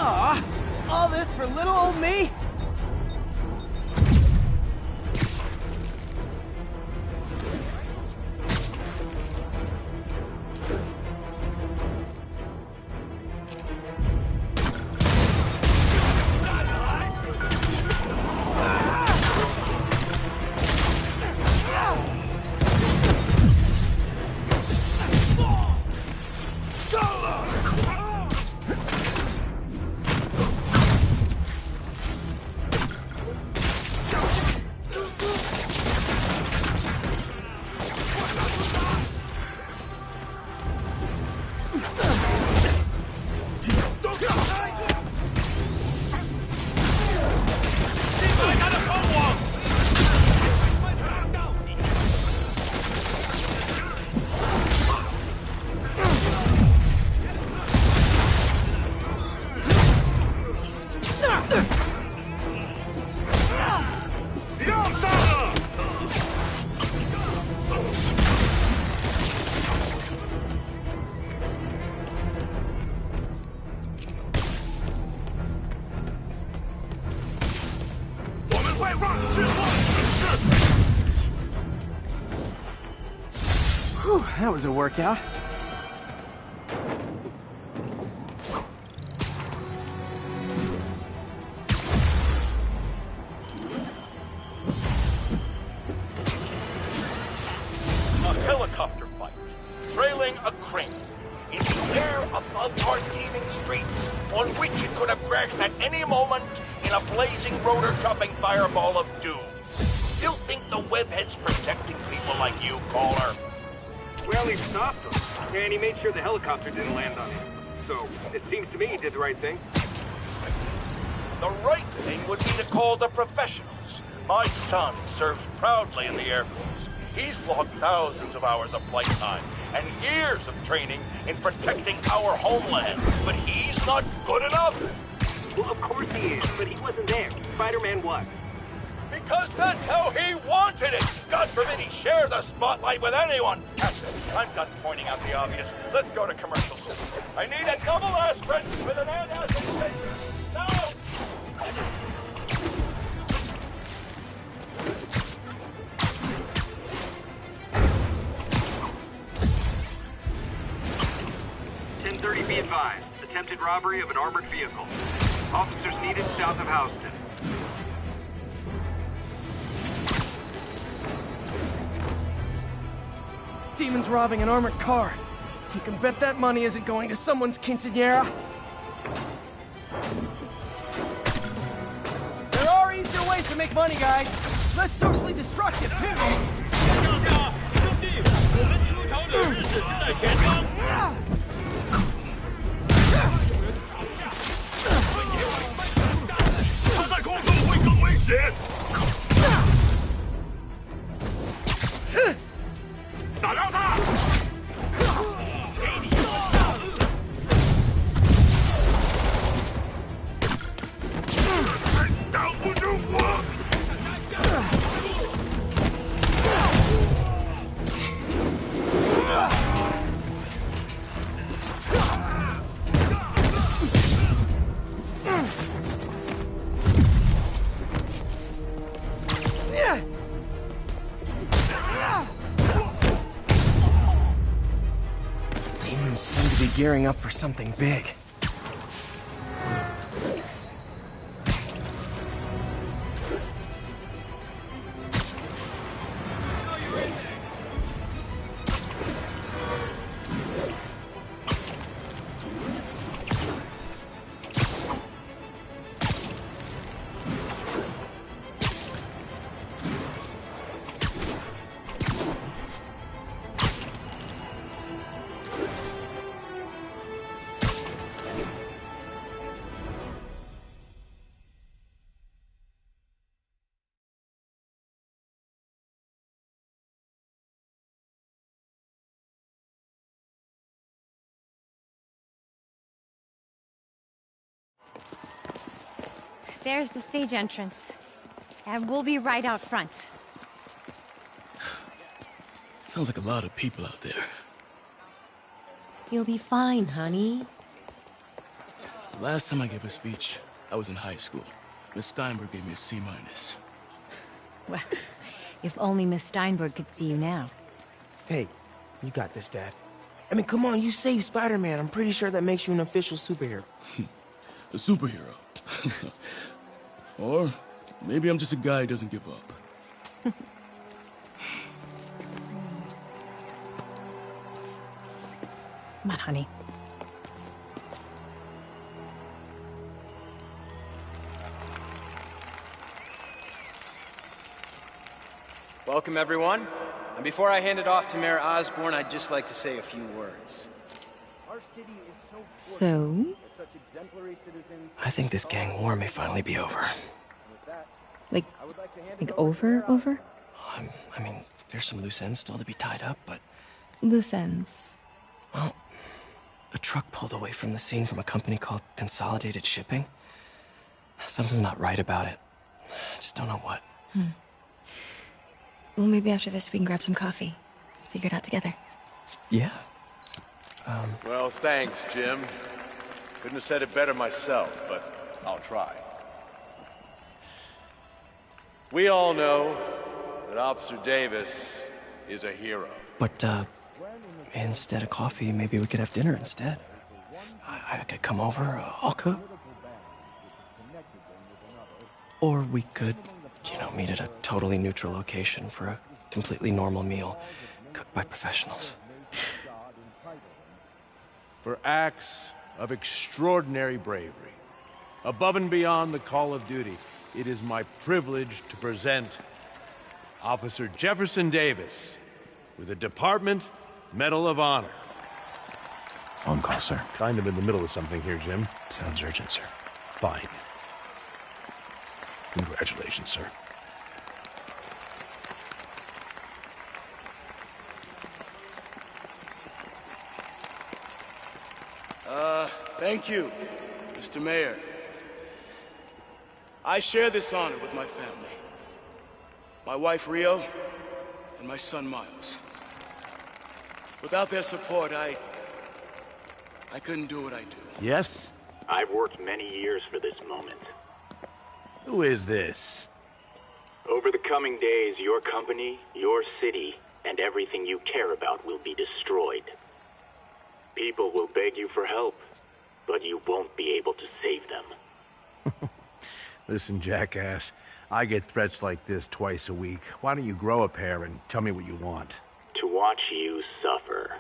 Aw, all this for little old me? Whew, that was a workout. A helicopter fight, trailing a crane, in the air above our teeming streets, on which it could have crashed at any moment in a blazing rotor-chopping fireball of doom. Still think the webhead's protecting people like you, caller? Well, he stopped him, and he made sure the helicopter didn't land on him. So, it seems to me he did the right thing. The right thing would be to call the professionals. My son serves proudly in the Air Force. He's logged thousands of hours of flight time and years of training in protecting our homeland. But he's not good enough. Well, of course he is, but he wasn't there. Spider-Man was. Because that's how he wanted it. God forbid he share the spotlight with anyone. I'm done pointing out the obvious. Let's go to commercials. I need a double aspirin with an antacid taker. Now! Be advised. Attempted robbery of an armored vehicle. Officers needed south of Houston. Demon's robbing an armored car. You can bet that money isn't going to someone's quinceañera. There are easier ways to make money, guys. Less socially destructive, too. Demons seem to be gearing up for something big. There's the stage entrance. And we'll be right out front. Sounds like a lot of people out there. You'll be fine, honey. The last time I gave a speech, I was in high school. Miss Steinberg gave me a C-. Well, if only Miss Steinberg could see you now. Hey, you got this, Dad. I mean, come on, you saved Spider-Man. I'm pretty sure that makes you an official superhero. A superhero. Or maybe I'm just a guy who doesn't give up. Come on, honey. Welcome, everyone. And before I hand it off to Mayor Osborn, I'd just like to say a few words. So? I think this gang war may finally be over. Like over? I mean, there's some loose ends still to be tied up, but... Loose ends. Well, a truck pulled away from the scene from a company called Consolidated Shipping. Something's not right about it. I just don't know what. Well, maybe after this we can grab some coffee. Figure it out together. Yeah. Well, thanks, Jim. Couldn't have said it better myself, but I'll try. We all know that Officer Davis is a hero. But, instead of coffee, maybe we could have dinner instead. I could come over, I'll cook. Or we could, meet at a totally neutral location for a completely normal meal, cooked by professionals. For acts of extraordinary bravery, above and beyond the call of duty, it is my privilege to present Officer Jefferson Davis with the Department Medal of Honor. Phone call, sir. Kind of in the middle of something here, Jim. Sounds urgent, sir. Fine. Congratulations, sir. Thank you, Mr. Mayor. I share this honor with my family. My wife, Rio, and my son, Miles. Without their support, I couldn't do what I do. Yes? I've worked many years for this moment. Who is this? Over the coming days, your company, your city, and everything you care about will be destroyed. People will beg you for help, but you won't be able to save them. Listen, jackass, I get threats like this twice a week. Why don't you grow a pair and tell me what you want? To watch you suffer.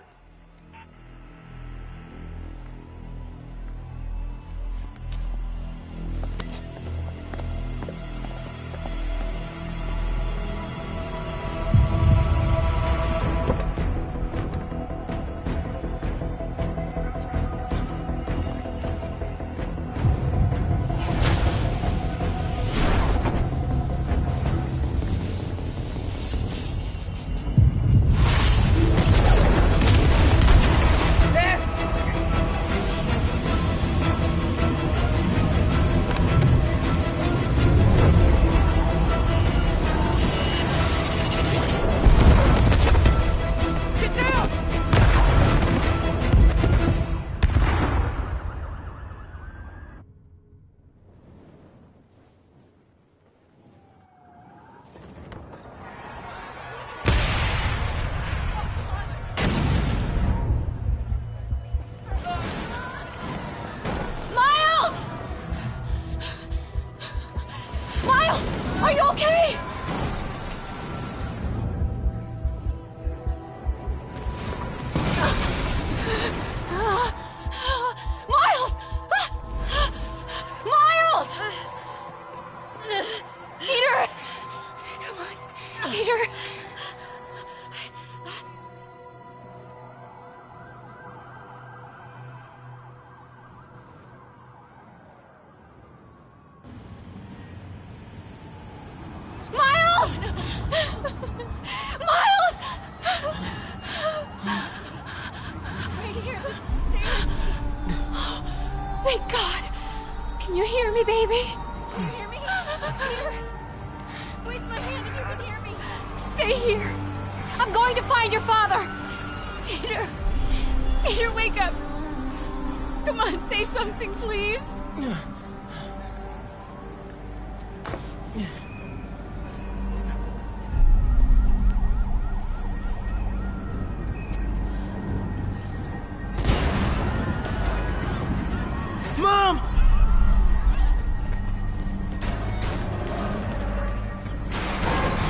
Are you okay? Miles! Miles! Peter! Come on, Peter. Miles! Miles! Right here. Just stay. Thank God. Can you hear me, baby? Can you hear me? Here. Squeeze my hand if you can hear me. Stay here. I'm going to find your father. Peter. Peter, wake up. Come on, say something, please. Mom!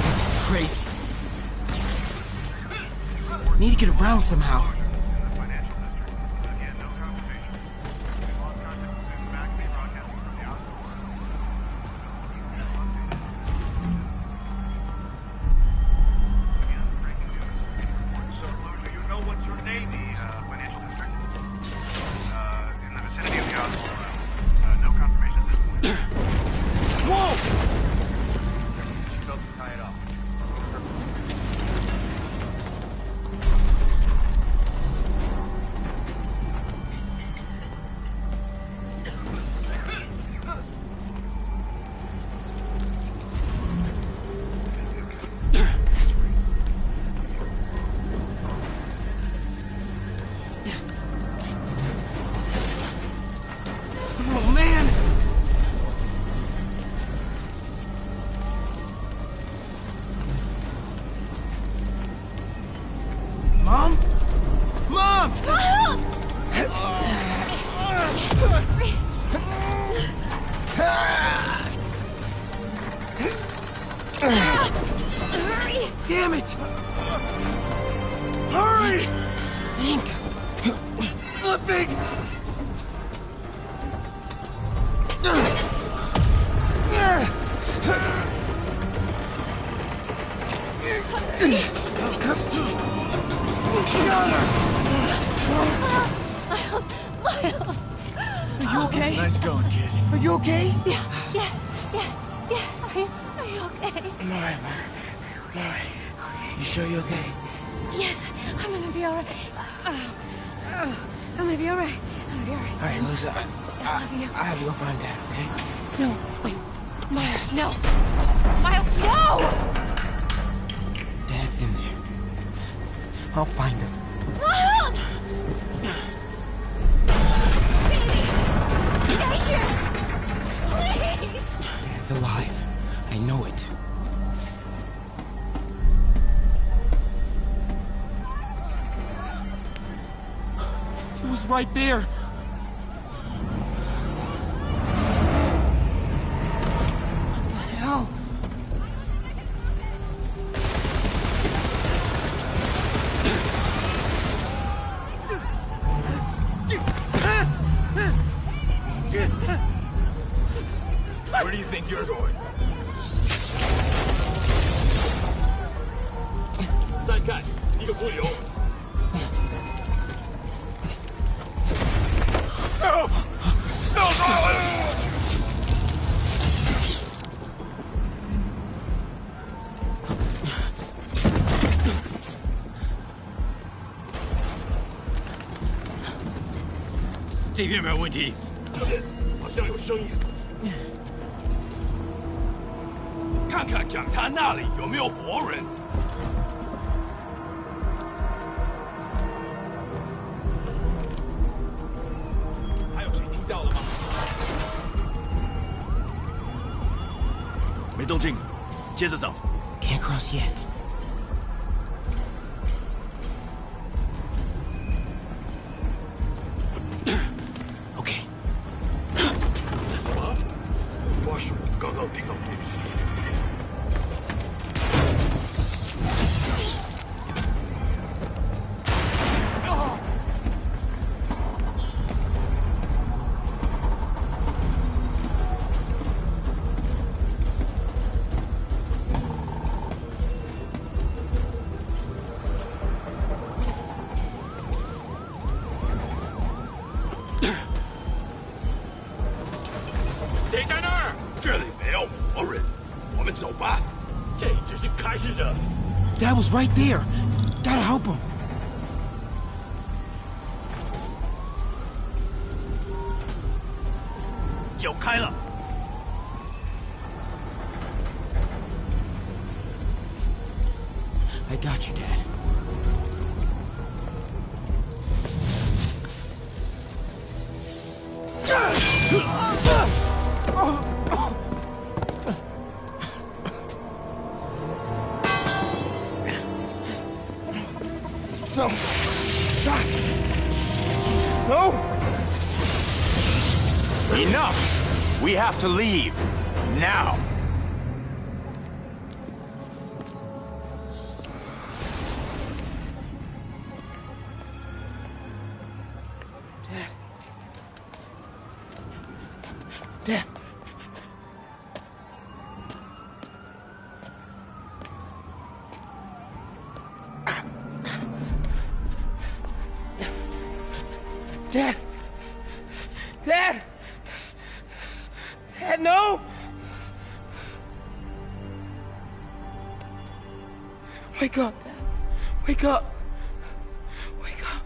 This is crazy. Need to get around somehow. Oh, man! Mom? Mom! Damn it! Hurry! Think. Flipping! Miles! Are you okay? Nice going, kid. Are you okay? Yes. Are you okay? I'm alright, Mom. I'm alright. You sure you're okay? Yes, I'm gonna be alright. I'm gonna be alright. I'm gonna be alright. Alright, Lisa. I love you. I have to go find Dad, okay? No, wait. Miles, no! Miles, no! Dad's in there. I'll find him. Miles! Baby! Stay here! Please! Dad's alive. I know it. He was right there. What the hell? Where do you think you're going? 再看一个不留。 这边没有问题。这边好像有声音，看看讲坛那里有没有活人。还有谁听到了吗？没动静，接着找。 Can't cross yet. Okay. 这什么？或许我刚刚听到东西。 谁在那儿？这里没有活人，我们走吧。这只是开始的。 Dad was right there. Gotta help him. 有开了。 I got you, Dad. No. Stop. No! Enough! We have to leave. Now! Dad. Dad! Dad! Dad, no! Wake up, Dad. Wake up. Wake up.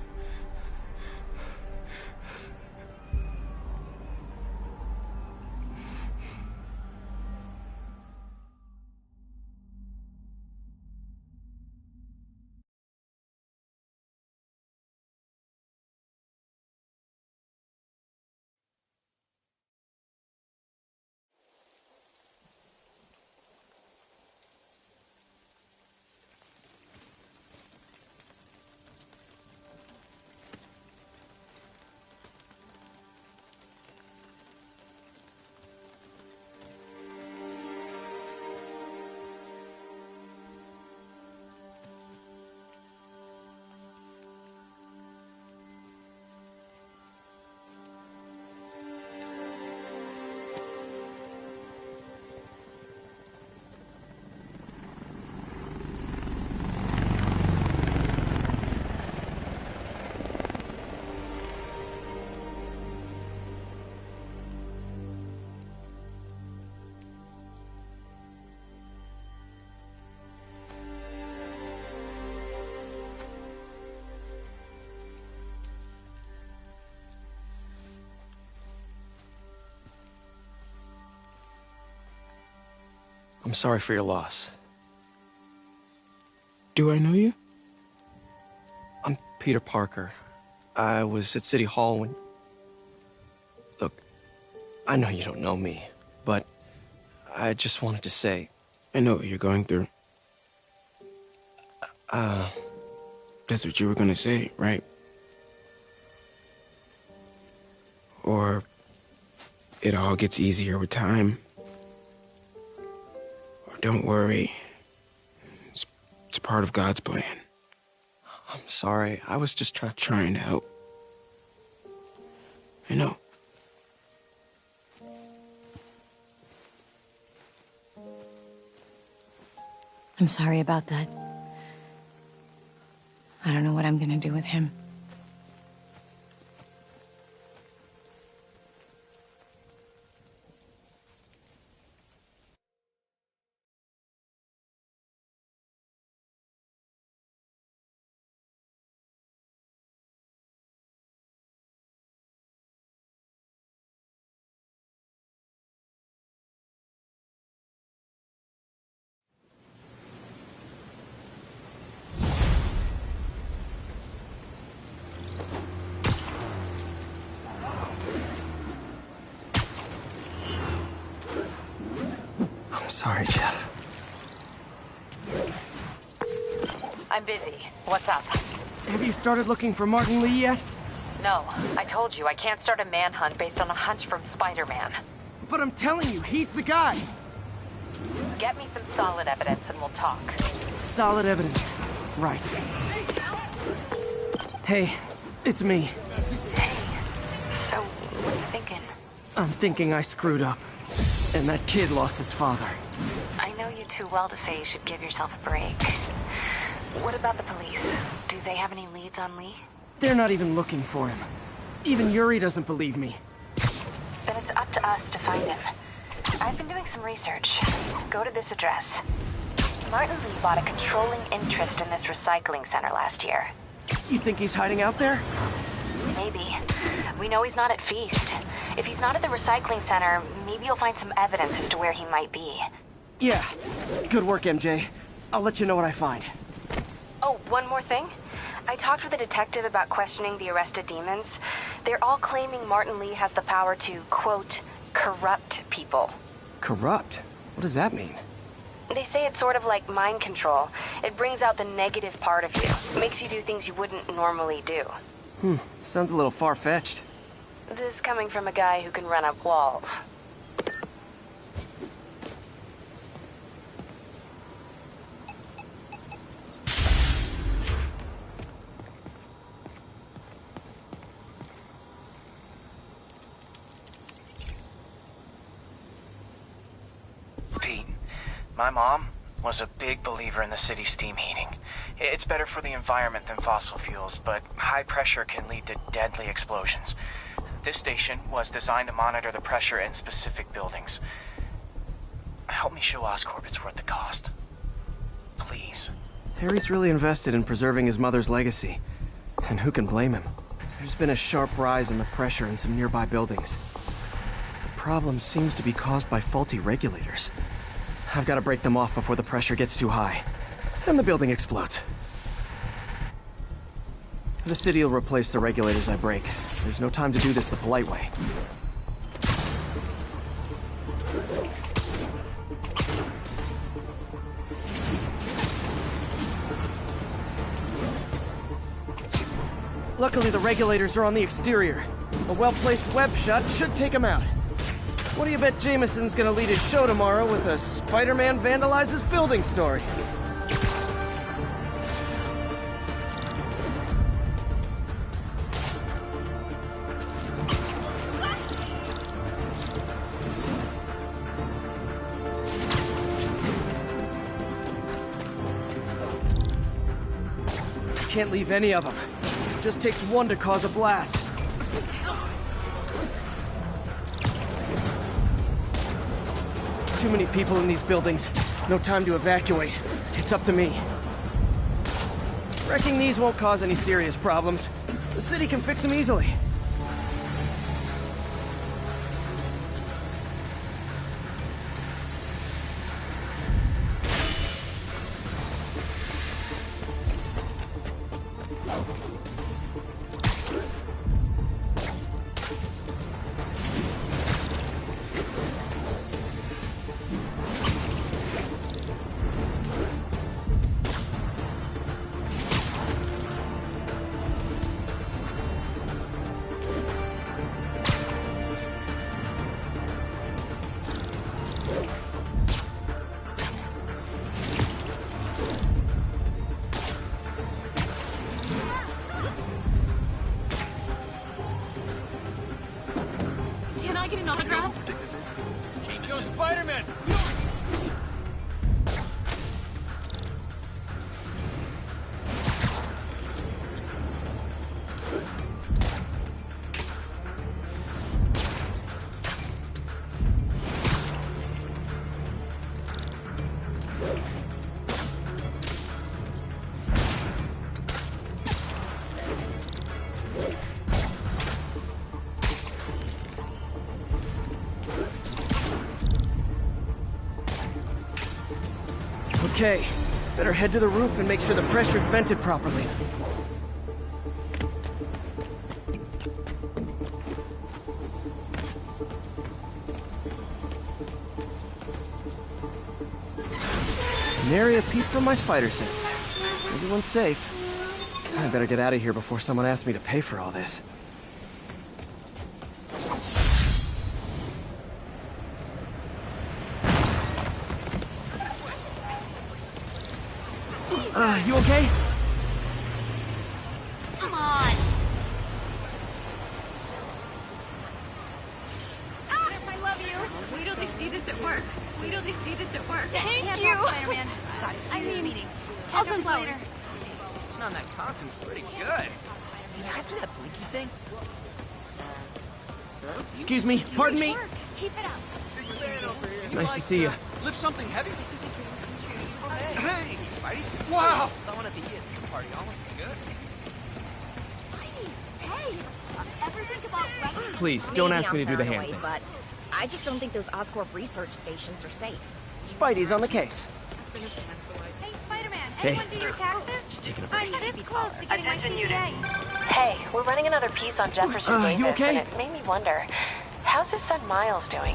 I'm sorry for your loss. Do I know you? I'm Peter Parker. I was at City Hall when... Look, I know you don't know me, but I just wanted to say... I know what you're going through. That's what you were gonna say, right? Or it all gets easier with time. Or don't worry. It's part of God's plan. I'm sorry. I was just trying to help. I know. I'm sorry about that. I don't know what I'm gonna do with him. Sorry, Jeff. I'm busy. What's up? Have you started looking for Martin Lee yet? No. I told you, I can't start a manhunt based on a hunch from Spider-Man. But I'm telling you, he's the guy. Get me some solid evidence and we'll talk. Solid evidence. Right. Hey, it's me. Hey. So, what are you thinking? I'm thinking I screwed up. And that kid lost his father. I know you too well to say you should give yourself a break. What about the police? Do they have any leads on Lee? They're not even looking for him. Even Yuri doesn't believe me. Then it's up to us to find him. I've been doing some research. Go to this address. Martin Lee bought a controlling interest in this recycling center last year. You think he's hiding out there? Maybe. We know he's not at Feast. If he's not at the recycling center, maybe you'll find some evidence as to where he might be. Yeah. Good work, MJ. I'll let you know what I find. Oh, one more thing. I talked with a detective about questioning the arrested demons. They're all claiming Martin Lee has the power to, quote, corrupt people. Corrupt? What does that mean? They say it's sort of like mind control. It brings out the negative part of you. It makes you do things you wouldn't normally do. Sounds a little far-fetched. This coming from a guy who can run up walls. Pete, my mom was a big believer in the city's steam heating. It's better for the environment than fossil fuels, but high pressure can lead to deadly explosions. This station was designed to monitor the pressure in specific buildings. Help me show Oscorp it's worth the cost. Please. Harry's really invested in preserving his mother's legacy. And who can blame him? There's been a sharp rise in the pressure in some nearby buildings. The problem seems to be caused by faulty regulators. I've got to break them off before the pressure gets too high. And the building explodes. The city will replace the regulators I break. There's no time to do this the polite way. Luckily, the regulators are on the exterior. A well-placed web shot should take them out. What do you bet Jameson's gonna lead his show tomorrow with a Spider-Man vandalizes building story? Can't leave any of them. It just takes one to cause a blast. Too many people in these buildings. No time to evacuate. It's up to me. Wrecking these won't cause any serious problems. The city can fix them easily. Can I get an autograph? Yo, Spider-Man! Okay, better head to the roof and make sure the pressure's vented properly. Nary a peep from my spider sense. Everyone's safe. I better get out of here before someone asks me to pay for all this. You okay? Come on! Ah, I love you! Wait till they see this at work. Wait till they see this at work. Thank you! Spider-Man. I mean, I'll send flowers. On that costume's pretty good. After that blinky thing? Excuse me, pardon me? Keep it up. Nice to see you. Lift something heavy? Hey! Spidey! Wow! Someone at the ESU party almost good. Hey! Ever think about running? Please, don't ask me to do the hand thing. But I just don't think those Oscorp research stations are safe. Spidey's on the case. Hey, Spider-Man, Hey. anyone do your taxes? Just taking a break. I'm this close to getting my CPA. Hey, we're running another piece on Jefferson Davis, you okay? and it made me wonder, how's his son Miles doing?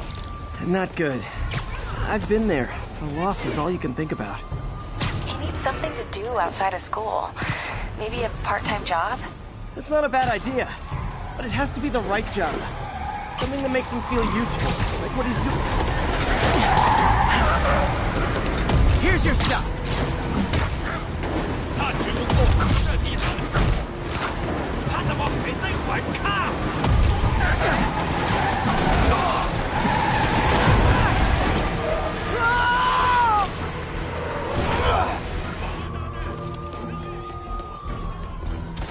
Not good. I've been there. The loss is all you can think about. He needs something to do outside of school. Maybe a part-time job? That's not a bad idea, but it has to be the right job. Something that makes him feel useful, like what he's doing. Here's your stuff.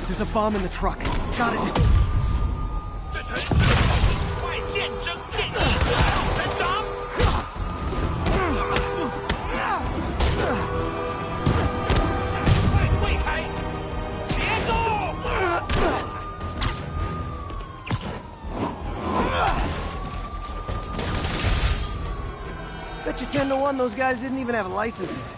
There's a bomb in the truck. Gotta just... Bet you 10 to 1 those guys didn't even have licenses.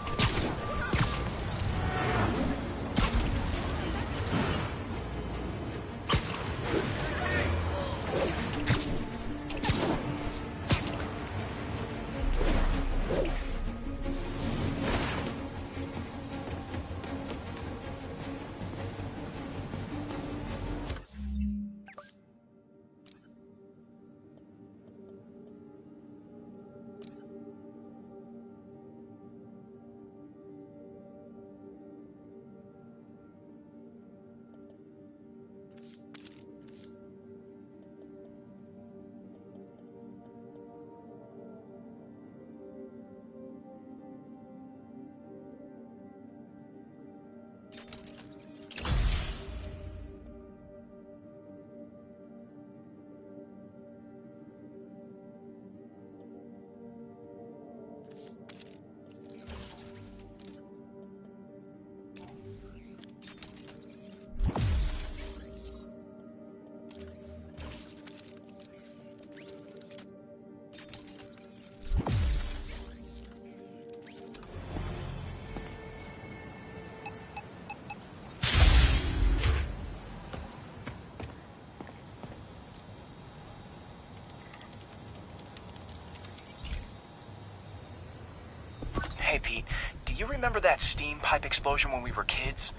Hey, Pete, do you remember that steam pipe explosion when we were kids?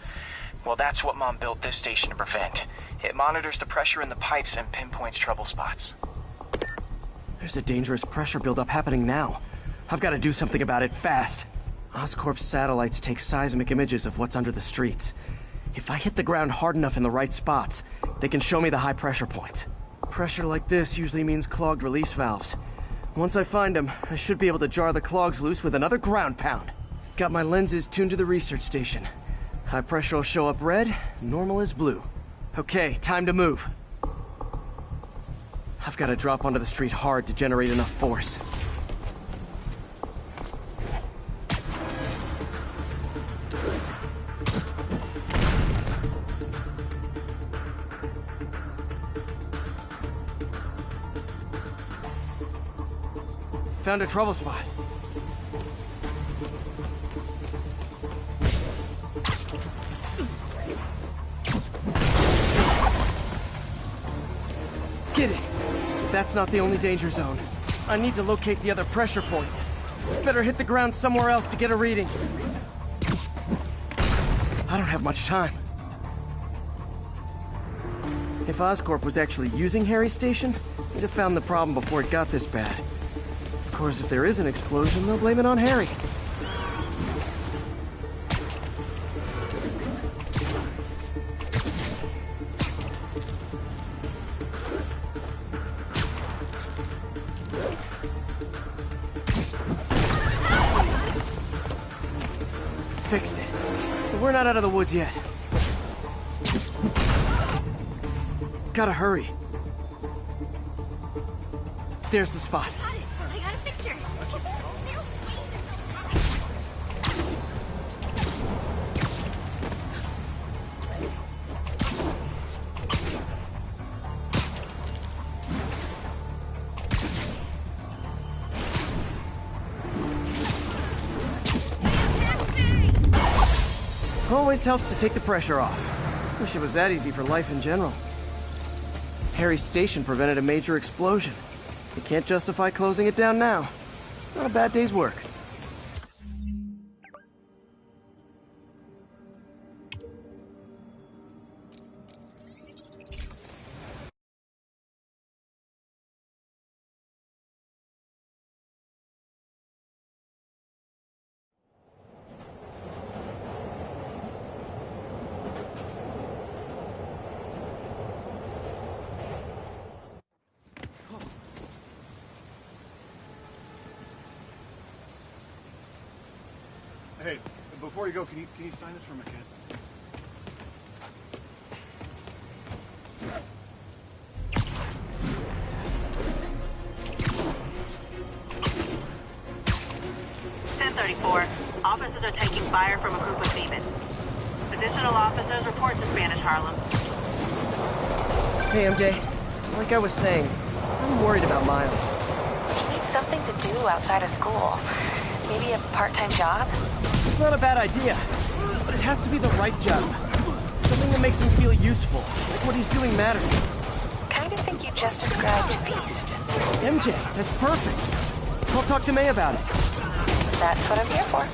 Well, that's what Mom built this station to prevent. It monitors the pressure in the pipes and pinpoints trouble spots. There's a dangerous pressure buildup happening now. I've got to do something about it fast. Oscorp's satellites take seismic images of what's under the streets. If I hit the ground hard enough in the right spots, they can show me the high pressure points. Pressure like this usually means clogged release valves. Once I find them, I should be able to jar the clogs loose with another ground pound. Got my lenses tuned to the research station. High pressure will show up red, normal is blue. Okay, time to move. I've got to drop onto the street hard to generate enough force. Found a trouble spot. Get it! But that's not the only danger zone. I need to locate the other pressure points. Better hit the ground somewhere else to get a reading. I don't have much time. If Oscorp was actually using Harry's station, we'd have found the problem before it got this bad. Of course, if there is an explosion, they'll blame it on Harry. Fixed it. But we're not out of the woods yet. Gotta hurry. There's the spot. I got a picture. Always helps to take the pressure off. Wish it was that easy for life in general. Harry's station prevented a major explosion. They can't justify closing it down now. Not a bad day's work. Hey, before you go, can you sign this for my kid? Officers are taking fire from a group of demons. Additional officers report to Spanish Harlem. Hey, MJ. Like I was saying, I'm worried about Miles. He needs something to do outside of school. Maybe a part-time job? It's not a bad idea, but it has to be the right job. Something that makes him feel useful, like what he's doing matters. Kind of think you just described Feast. MJ, that's perfect. I'll talk to May about it. That's what I'm here for.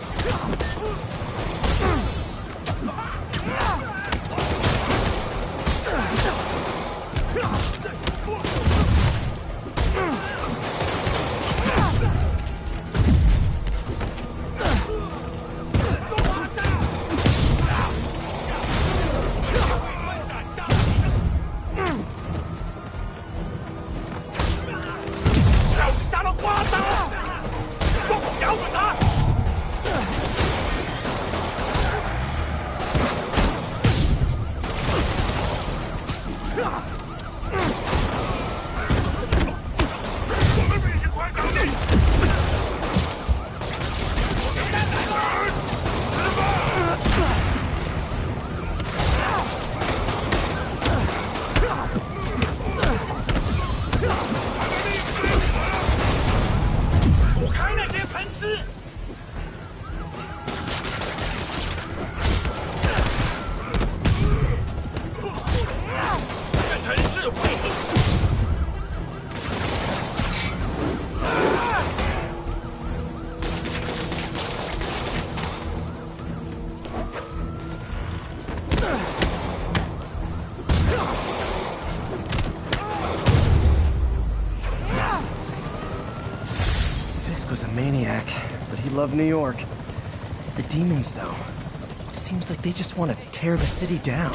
Was a maniac, but he loved New York. The demons, though, seems like they just want to tear the city down.